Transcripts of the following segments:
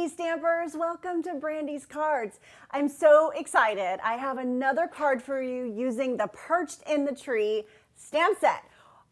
Hey Stampers, welcome to Brandy's Cards. I'm so excited. I have another card for you using the Perched in the Tree stamp set.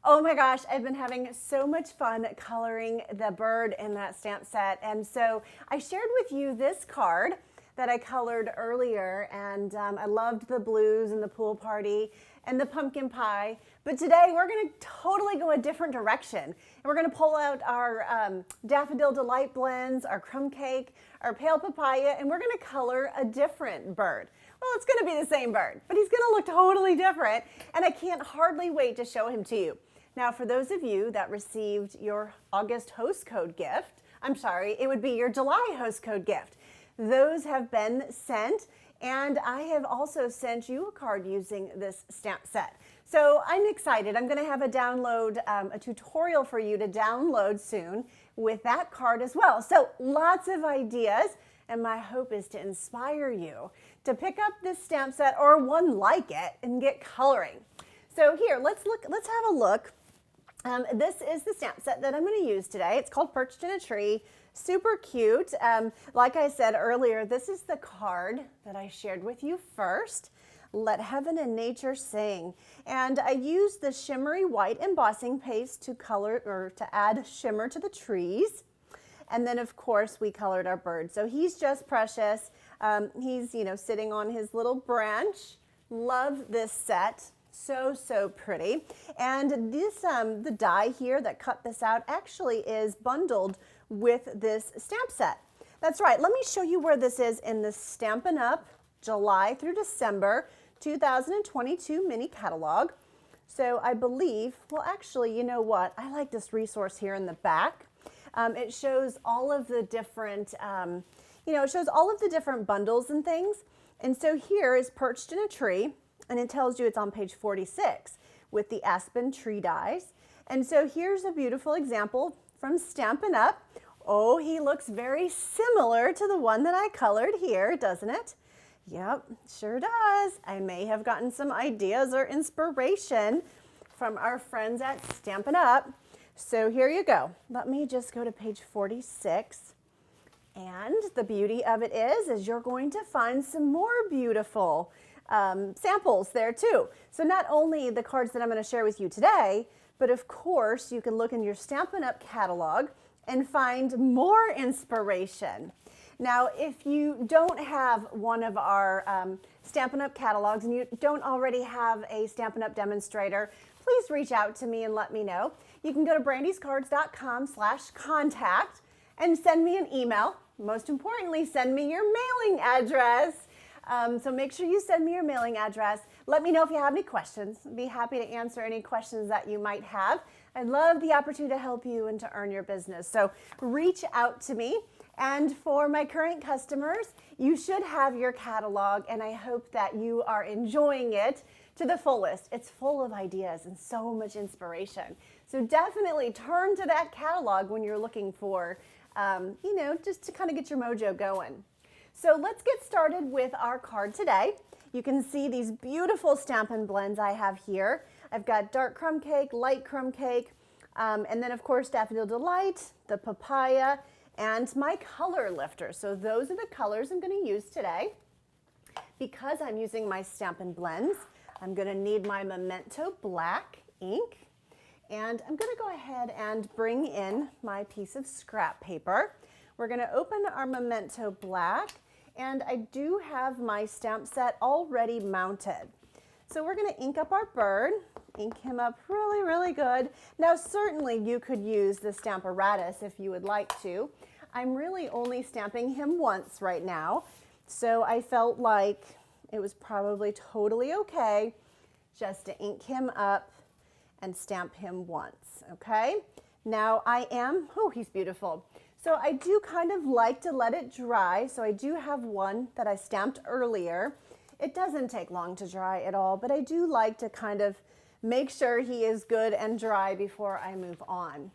Oh my gosh, I've been having so much fun coloring the bird in that stamp set. And so I shared with you this card that I colored earlier, and I loved the blues and the pool party and the pumpkin pie. But today we're going to totally go a different direction. And we're going to pull out our Daffodil Delight blends, our crumb cake, our pale papaya, and we're going to color a different bird. Well, it's going to be the same bird, but he's going to look totally different, and I can't hardly wait to show him to you. Now, for those of you that received your August host code gift, I'm sorry, it would be your July host code gift. Those have been sent, and I have also sent you a card using this stamp set. So I'm excited. I'm going to have a download, a tutorial for you to download soon with that card as well. So lots of ideas, and my hope is to inspire you to pick up this stamp set or one like it and get coloring. So here, let's have a look. This is the stamp set that I'm going to use today. It's called Perched in a Tree. Super cute. Like I said earlier, this is the card that I shared with you first. Let Heaven and Nature Sing. And I used the shimmery white embossing paste to color or to add shimmer to the trees. And then of course we colored our bird. So he's just precious. He's, sitting on his little branch. Love this set. So pretty. And this the die here that cut this out actually is bundled with this stamp set. That's right. Let me show you where this is in the Stampin' Up! July through December 2022 mini catalog. So I believe, well actually, you know what? I like this resource here in the back. It shows all of the different, it shows all of the different bundles and things. And so here is Perched in a Tree, and it tells you it's on page 46 with the aspen tree dies. And so here's a beautiful example from Stampin' Up! Oh, he looks very similar to the one that I colored here, doesn't it? Yep, sure does. I may have gotten some ideas or inspiration from our friends at Stampin' Up! So here you go. Let me just go to page 46. And the beauty of it is you're going to find some more beautiful samples there too. So not only the cards that I'm going to share with you today, but of course you can look in your Stampin' Up! Catalog and find more inspiration. Now, if you don't have one of our Stampin' Up! Catalogs and you don't already have a Stampin' Up! Demonstrator, please reach out to me and let me know. You can go to brandyscards.com/contact and send me an email. Most importantly, send me your mailing address. So make sure you send me your mailing address. Let me know if you have any questions. I'd be happy to answer any questions that you might have. I'd love the opportunity to help you and to earn your business. So reach out to me. And for my current customers, you should have your catalog, and I hope that you are enjoying it to the fullest. It's full of ideas and so much inspiration. So definitely turn to that catalog when you're looking for, just to kind of get your mojo going. So let's get started with our card today. You can see these beautiful Stampin' Blends I have here. I've got dark crumb cake, light crumb cake, and then of course Daffodil Delight, the papaya, and my color lifter. So those are the colors I'm going to use today. Because I'm using my Stampin' Blends, I'm going to need my Memento Black ink. And I'm going to go ahead and bring in my piece of scrap paper. We're going to open our Memento Black, and I do have my stamp set already mounted. So we're going to ink up our bird, ink him up really good. Now certainly you could use the Stamparatus if you would like to. I'm really only stamping him once right now, so I felt like it was probably totally okay just to ink him up and stamp him once, okay? Now he's beautiful. So I do kind of like to let it dry, so I do have one that I stamped earlier. It doesn't take long to dry at all, but I do like to kind of make sure he is good and dry before I move on.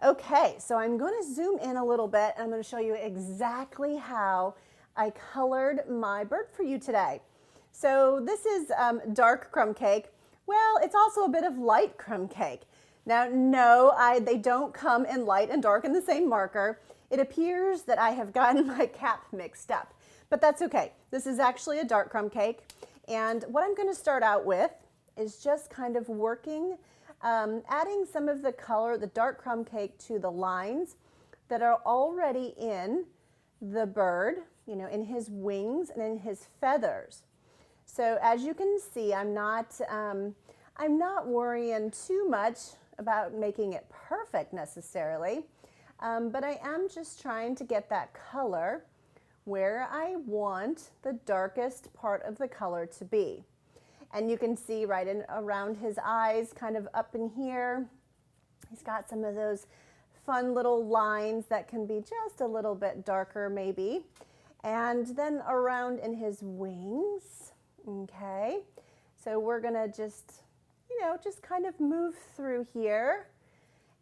Okay, so I'm going to zoom in a little bit and I'm going to show you exactly how I colored my bird for you today. So this is dark crumb cake. Well, it's also a bit of light crumb cake. Now, no, they don't come in light and dark in the same marker. It appears that I have gotten my cap mixed up, but that's okay. This is actually a dark crumb cake. And what I'm going to start out with is just kind of working, adding some of the color, the dark crumb cake, to the lines that are already in the bird, you know, in his wings and in his feathers. So as you can see, I'm not worrying too much about making it perfect necessarily, but I am just trying to get that color where I want the darkest part of the color to be. And you can see right in around his eyes, kind of up in here, he's got some of those fun little lines that can be just a little bit darker maybe. And then around in his wings, okay? So we're gonna just, you know, just kind of move through here.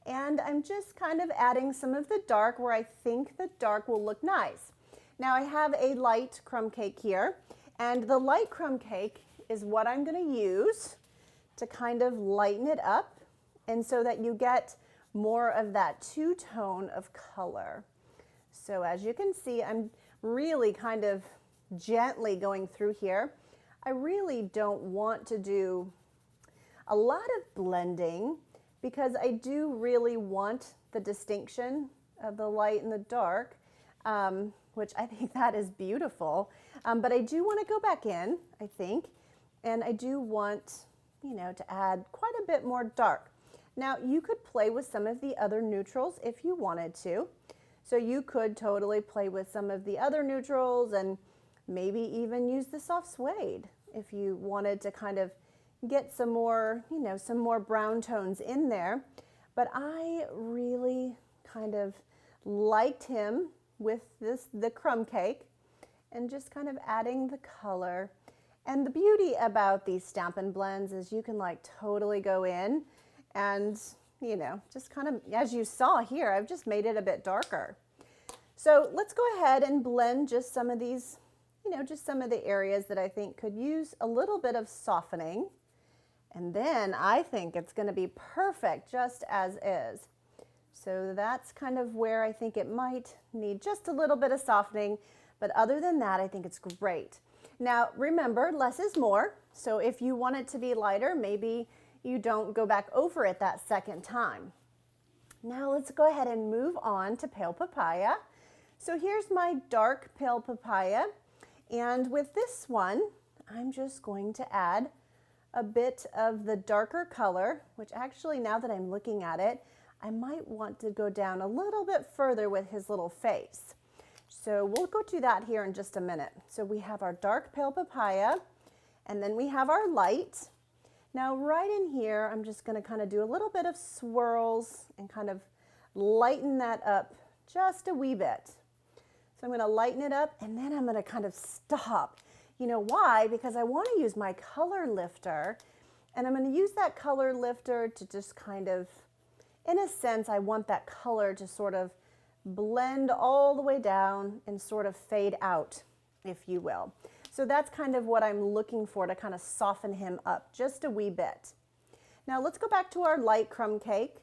And I'm just kind of adding some of the dark where I think the dark will look nice. Now I have a light crumb cake here, and the light crumb cake is what I'm going to use to kind of lighten it up, and so that you get more of that two-tone of color. So as you can see, I'm really kind of gently going through here. I really don't want to do a lot of blending because I do really want the distinction of the light and the dark. Which I think that is beautiful. But I do want to go back in, I think, and I do want, you know, to add quite a bit more dark. Now, you could play with some of the other neutrals if you wanted to. So you could totally play with some of the other neutrals and maybe even use the soft suede if you wanted to kind of get some more, you know, some more brown tones in there. But I really kind of liked him with the crumb cake and just kind of adding the color. And the beauty about these Stampin' Blends is you can like totally go in and, you know, just kind of, as you saw here, I've just made it a bit darker. So let's go ahead and blend just some of these, you know, just some of the areas that I think could use a little bit of softening. And then I think it's going to be perfect just as is. So that's kind of where I think it might need just a little bit of softening, but other than that, I think it's great. Now, remember, less is more. So if you want it to be lighter, maybe you don't go back over it that second time. Now let's go ahead and move on to Pale Papaya. So here's my dark Pale Papaya. And with this one, I'm just going to add a bit of the darker color, which actually, now that I'm looking at it, I might want to go down a little bit further with his little face. So we'll go do that here in just a minute. So we have our dark Pale Papaya, and then we have our light. Now right in here, I'm just going to kind of do a little bit of swirls and kind of lighten that up just a wee bit. So I'm going to lighten it up, and then I'm going to kind of stop. You know why? Because I want to use my color lifter, and I'm going to use that color lifter to just kind of, in a sense, I want that color to sort of blend all the way down and sort of fade out, if you will. So that's kind of what I'm looking for to kind of soften him up just a wee bit. Now let's go back to our light crumb cake,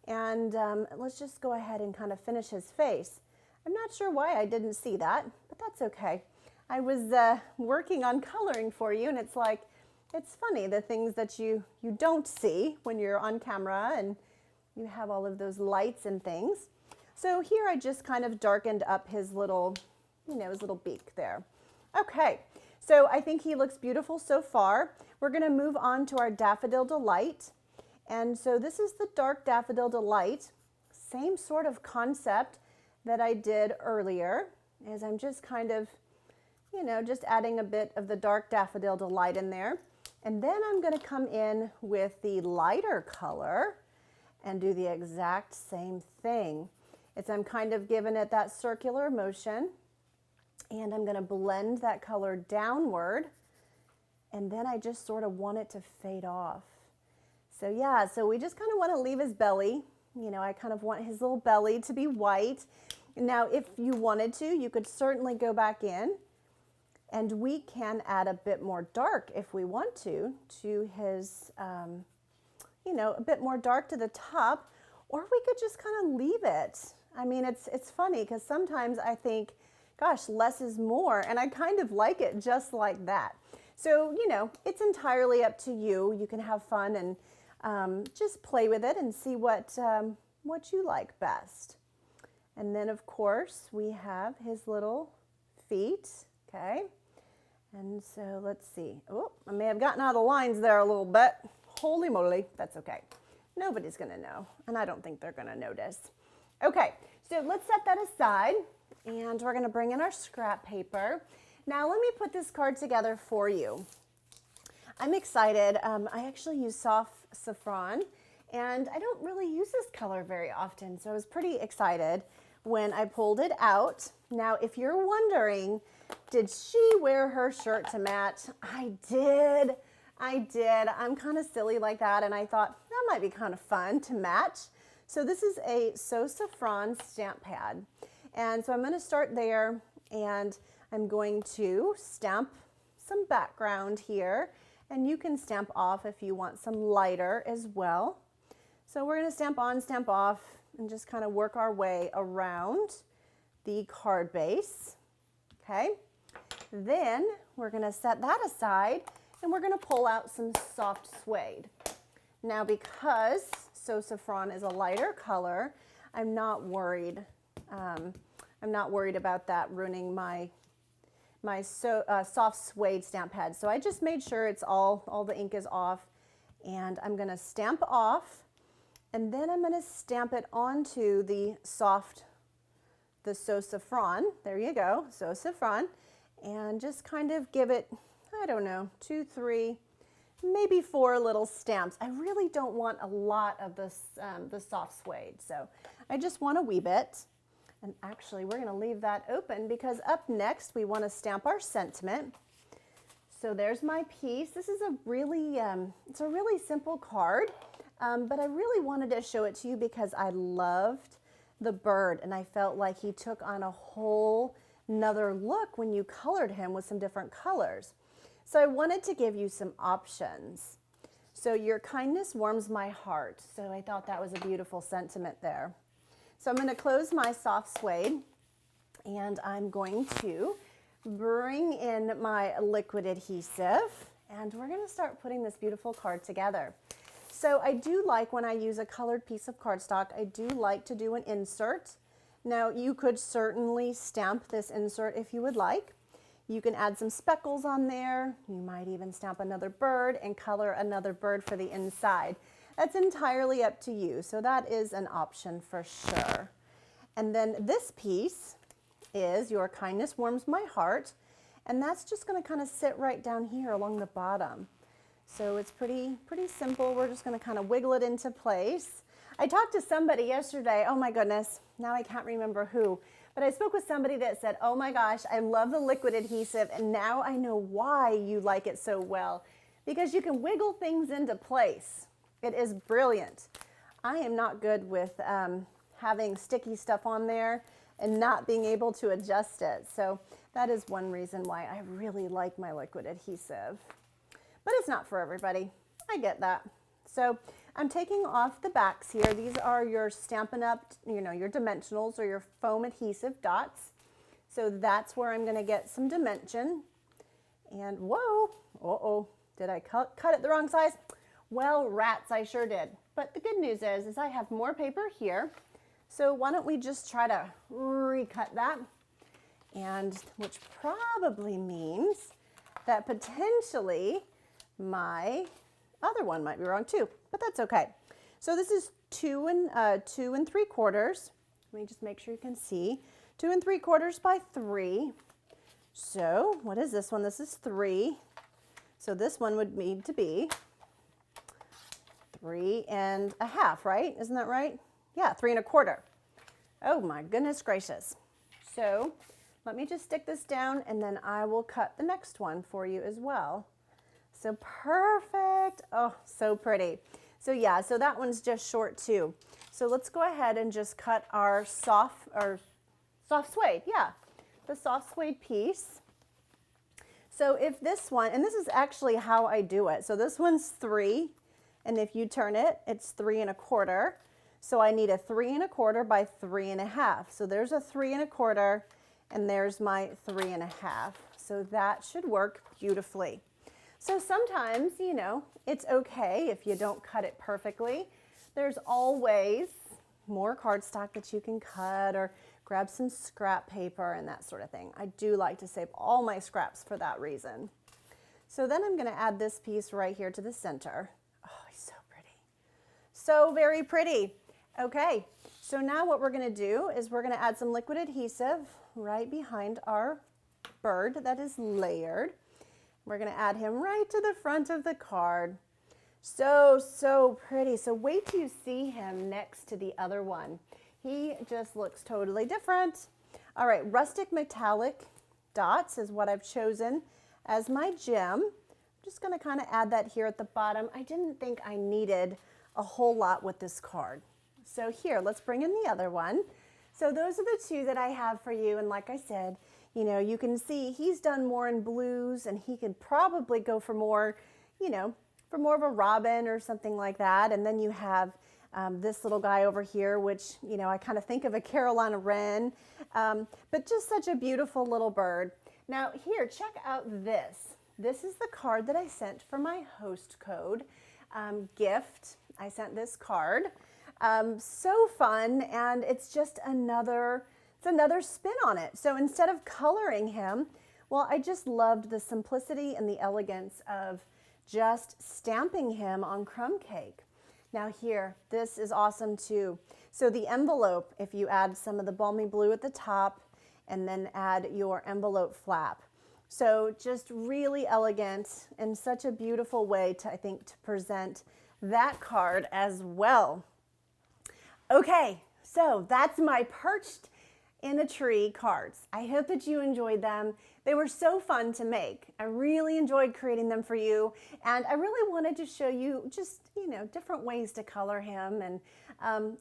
and let's just go ahead and kind of finish his face. I'm not sure why I didn't see that, but that's okay. I was working on coloring for you, and it's like, it's funny, the things that you don't see when you're on camera and you have all of those lights and things. So here I just kind of darkened up his little, you know, his little beak there. Okay, so I think he looks beautiful so far. We're gonna move on to our Daffodil Delight. And so this is the dark Daffodil Delight, same sort of concept that I did earlier, as I'm just kind of, you know, just adding a bit of the dark Daffodil Delight in there. And then I'm gonna come in with the lighter color and do the exact same thing. I'm kind of giving it that circular motion, and I'm gonna blend that color downward, and then I just sort of want it to fade off. So yeah, so we just kind of want to leave his belly. You know, I kind of want his little belly to be white. Now, if you wanted to, you could certainly go back in, and we can add a bit more dark if we want to his, you know, a bit more dark to the top, or we could just kind of leave it I mean, it's funny because sometimes I think, gosh, less is more, and I kind of like it just like that. So, you know, it's entirely up to you. You can have fun and just play with it and see what you like best. And then, of course, we have his little feet, okay? And so let's see. Oh, I may have gotten out of lines there a little bit. Holy moly, that's okay. Nobody's gonna know, and I don't think they're gonna notice. Okay, so let's set that aside, and we're gonna bring in our scrap paper. Now let me put this card together for you. I'm excited. I actually use soft saffron, and I don't really use this color very often, so I was pretty excited when I pulled it out. Now, if you're wondering, did she wear her shirt to match? I did. I'm kind of silly like that, and I thought that might be kind of fun to match. So this is a So Saffron stamp pad. And so I'm going to start there, and I'm going to stamp some background here, and you can stamp off if you want some lighter as well. So we're going to stamp on, stamp off, and just kind of work our way around the card base. Okay, then we're going to set that aside, and we're going to pull out some soft suede. Now, because So Saffron is a lighter color, I'm not worried. I'm not worried about that ruining my soft suede stamp pad. So I just made sure it's all the ink is off, and I'm going to stamp off, and then I'm going to stamp it onto the So Saffron. There you go, So Saffron, and just kind of give it, I don't know, 2, 3, maybe 4 little stamps. I really don't want a lot of this, the soft suede, so I just want a wee bit. And actually, we're going to leave that open because up next we want to stamp our sentiment. So there's my piece. This is a really, it's a really simple card, but I really wanted to show it to you because I loved the bird, and I felt like he took on a whole nother look when you colored him with some different colors. So I wanted to give you some options. So your kindness warms my heart. So I thought that was a beautiful sentiment there. So I'm going to close my soft suede, and I'm going to bring in my liquid adhesive, and we're going to start putting this beautiful card together. So I do like, when I use a colored piece of cardstock, I do like to do an insert. Now you could certainly stamp this insert if you would like. You can add some speckles on there. You might even stamp another bird and color another bird for the inside. That's entirely up to you. So that is an option for sure. And then this piece is Your Kindness Warms My Heart. And that's just going to kind of sit right down here along the bottom. So it's pretty simple. We're just going to kind of wiggle it into place. I talked to somebody yesterday. Oh my goodness. Now I can't remember who. But I spoke with somebody that said, oh my gosh, I love the liquid adhesive, and now I know why you like it so well. Because you can wiggle things into place. It is brilliant. I am not good with having sticky stuff on there and not being able to adjust it. So that is one reason why I really like my liquid adhesive. But it's not for everybody. I get that. So I'm taking off the backs here. These are your Stampin' Up, you know, your dimensionals or your foam adhesive dots. So that's where I'm going to get some dimension. And whoa, uh-oh, did I cut it the wrong size? Well, rats, I sure did. But the good news is I have more paper here. So why don't we just try to recut that? And which probably means that potentially my other one might be wrong too, but that's okay. So this is 2 3/4. Let me just make sure you can see. 2 3/4 by 3. So what is this one? This is 3. So this one would need to be 3 1/2, right? Isn't that right? Yeah, 3 1/4. Oh my goodness gracious. So let me just stick this down, and then I will cut the next one for you as well. So perfect. Oh, so pretty. So yeah, so that one's just short too. So let's go ahead and just cut our soft suede. Yeah, the soft suede piece. So if this one, and this is actually how I do it. So this one's 3, and if you turn it, it's 3 1/4. So I need a 3 1/4 by 3 1/2. So there's a 3 1/4 and there's my 3 1/2. So that should work beautifully. So sometimes, you know, it's okay if you don't cut it perfectly. There's always more cardstock that you can cut or grab some scrap paper and that sort of thing. I do like to save all my scraps for that reason. So then I'm going to add this piece right here to the center. Oh, it's so pretty. So very pretty. Okay, so now what we're going to do is we're going to add some liquid adhesive right behind our bird that is layered. We're going to add him right to the front of the card. So pretty. So wait till you see him next to the other one. He just looks totally different. All right, rustic metallic dots is what I've chosen as my gem. I'm just going to kind of add that here at the bottom. I didn't think I needed a whole lot with this card. So here, let's bring in the other one. So those are the two that I have for you. And like I said, you know, you can see he's done more in blues and he could probably go for more, you know, for more of a robin or something like that. And then you have this little guy over here, which, you know, I kind of think of a Carolina wren, but just such a beautiful little bird. Now here, check out this. This is the card that I sent for my host code gift. I sent this card. So fun, and it's just another spin on it. So instead of coloring him, well, I just loved the simplicity and the elegance of just stamping him on crumb cake. Now here, this is awesome too. So the envelope, if you add some of the balmy blue at the top and then add your envelope flap. So just really elegant and such a beautiful way to, I think, to present that card as well. Okay, so that's my Perched in a Tree cards. I hope that you enjoyed them. They were so fun to make. I really enjoyed creating them for you, and I really wanted to show you just, you know, different ways to color him. And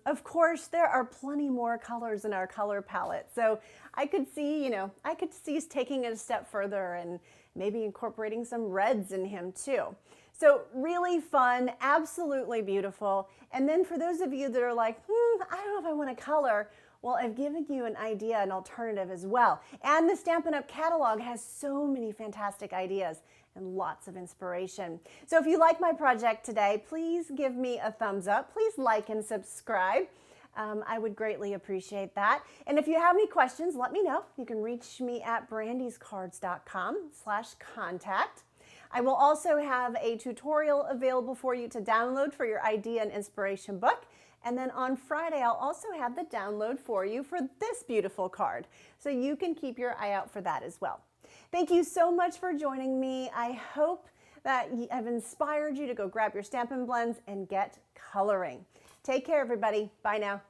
of course, there are plenty more colors in our color palette. So I could see, you know, I could see us taking it a step further and maybe incorporating some reds in him too. So really fun, absolutely beautiful. And then for those of you that are like, I don't know if I want to color, well, I've given you an idea, an alternative as well. And the Stampin' Up! Catalog has so many fantastic ideas and lots of inspiration. So if you like my project today, please give me a thumbs up. Please like and subscribe. I would greatly appreciate that. And if you have any questions, let me know. You can reach me at brandyscards.com/contact. I will also have a tutorial available for you to download for your idea and inspiration book. And then on Friday, I'll also have the download for you for this beautiful card. So you can keep your eye out for that as well. Thank you so much for joining me. I hope that I've inspired you to go grab your Stampin' Blends and get coloring. Take care, everybody. Bye now.